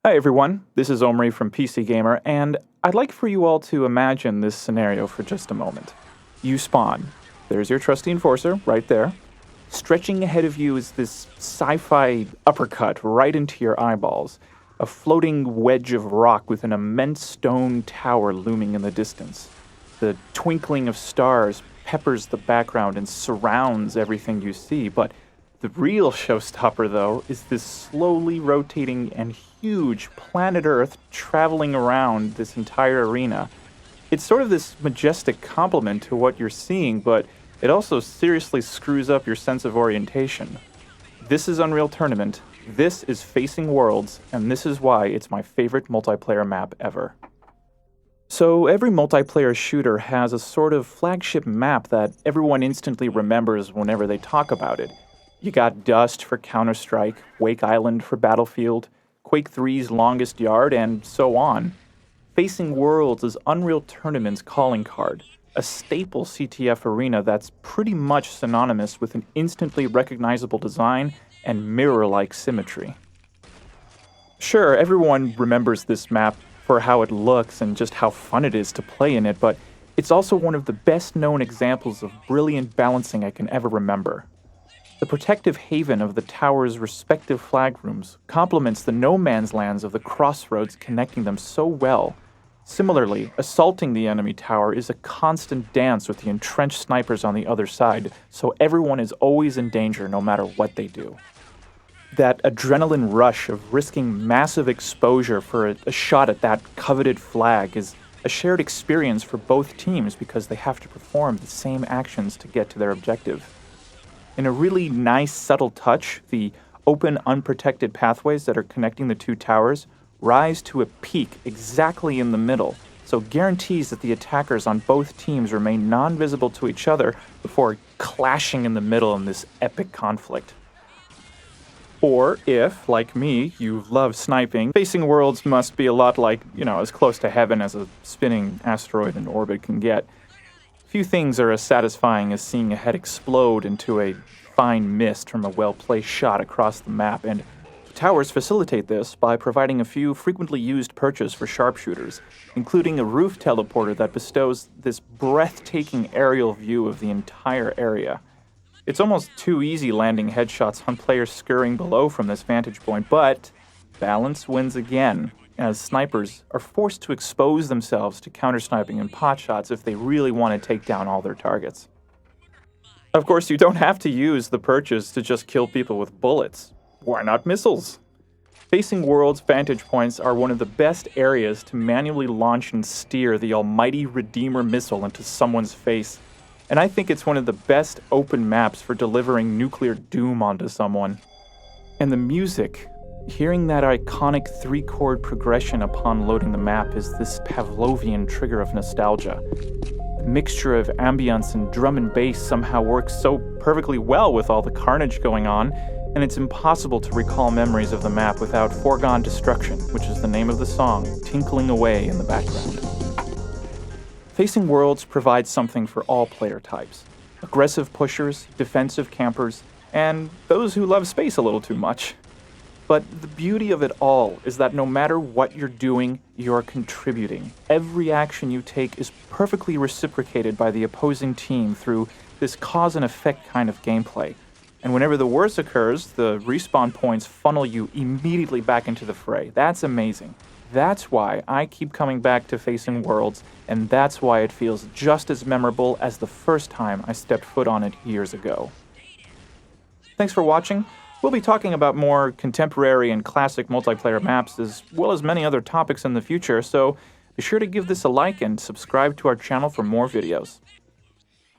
Hi everyone, this is Omri from PC Gamer, and I'd like for you all to imagine this scenario for just a moment. You spawn. There's your trusty enforcer, right there. Stretching ahead of you is this sci-fi uppercut right into your eyeballs. A floating wedge of rock with an immense stone tower looming in the distance. The twinkling of stars peppers the background and surrounds everything you see, but the real showstopper, though, is this slowly rotating and huge planet Earth traveling around this entire arena. It's sort of this majestic complement to what you're seeing, but it also seriously screws up your sense of orientation. This is Unreal Tournament, this is Facing Worlds, and this is why it's my favorite multiplayer map ever. So every multiplayer shooter has a sort of flagship map that everyone instantly remembers whenever they talk about it. You got Dust for Counter-Strike, Wake Island for Battlefield, Quake 3's Longest Yard, and so on. Facing Worlds is Unreal Tournament's calling card, a staple CTF arena that's pretty much synonymous with an instantly recognizable design and mirror-like symmetry. Sure, everyone remembers this map for how it looks and just how fun it is to play in it, but it's also one of the best-known examples of brilliant balancing I can ever remember. The protective haven of the tower's respective flag rooms complements the no-man's lands of the crossroads connecting them so well. Similarly, assaulting the enemy tower is a constant dance with the entrenched snipers on the other side, so everyone is always in danger no matter what they do. That adrenaline rush of risking massive exposure for a shot at that coveted flag is a shared experience for both teams because they have to perform the same actions to get to their objective. In a really nice, subtle touch, the open, unprotected pathways that are connecting the two towers rise to a peak exactly in the middle, so guarantees that the attackers on both teams remain non-visible to each other before clashing in the middle in this epic conflict. Or if, like me, you love sniping, Facing Worlds must be a lot like, as close to heaven as a spinning asteroid in orbit can get. Few things are as satisfying as seeing a head explode into a fine mist from a well-placed shot across the map, and towers facilitate this by providing a few frequently used perches for sharpshooters, including a roof teleporter that bestows this breathtaking aerial view of the entire area. It's almost too easy landing headshots on players scurrying below from this vantage point, but balance wins again, as snipers are forced to expose themselves to counter-sniping and potshots if they really want to take down all their targets. Of course, you don't have to use the perches to just kill people with bullets. Why not missiles? Facing Worlds vantage points are one of the best areas to manually launch and steer the almighty Redeemer missile into someone's face, and I think it's one of the best open maps for delivering nuclear doom onto someone. And the music, hearing that iconic 3-chord progression upon loading the map is this Pavlovian trigger of nostalgia. The mixture of ambience and drum and bass somehow works so perfectly well with all the carnage going on, and it's impossible to recall memories of the map without Foregone Destruction, which is the name of the song, tinkling away in the background. Facing Worlds provides something for all player types. Aggressive pushers, defensive campers, and those who love space a little too much. But the beauty of it all is that no matter what you're doing, you're contributing. Every action you take is perfectly reciprocated by the opposing team through this cause and effect kind of gameplay. And whenever the worst occurs, the respawn points funnel you immediately back into the fray. That's amazing. That's why I keep coming back to Facing Worlds, and that's why it feels just as memorable as the first time I stepped foot on it years ago. Thanks for watching. We'll be talking about more contemporary and classic multiplayer maps, as well as many other topics in the future, so be sure to give this a like and subscribe to our channel for more videos.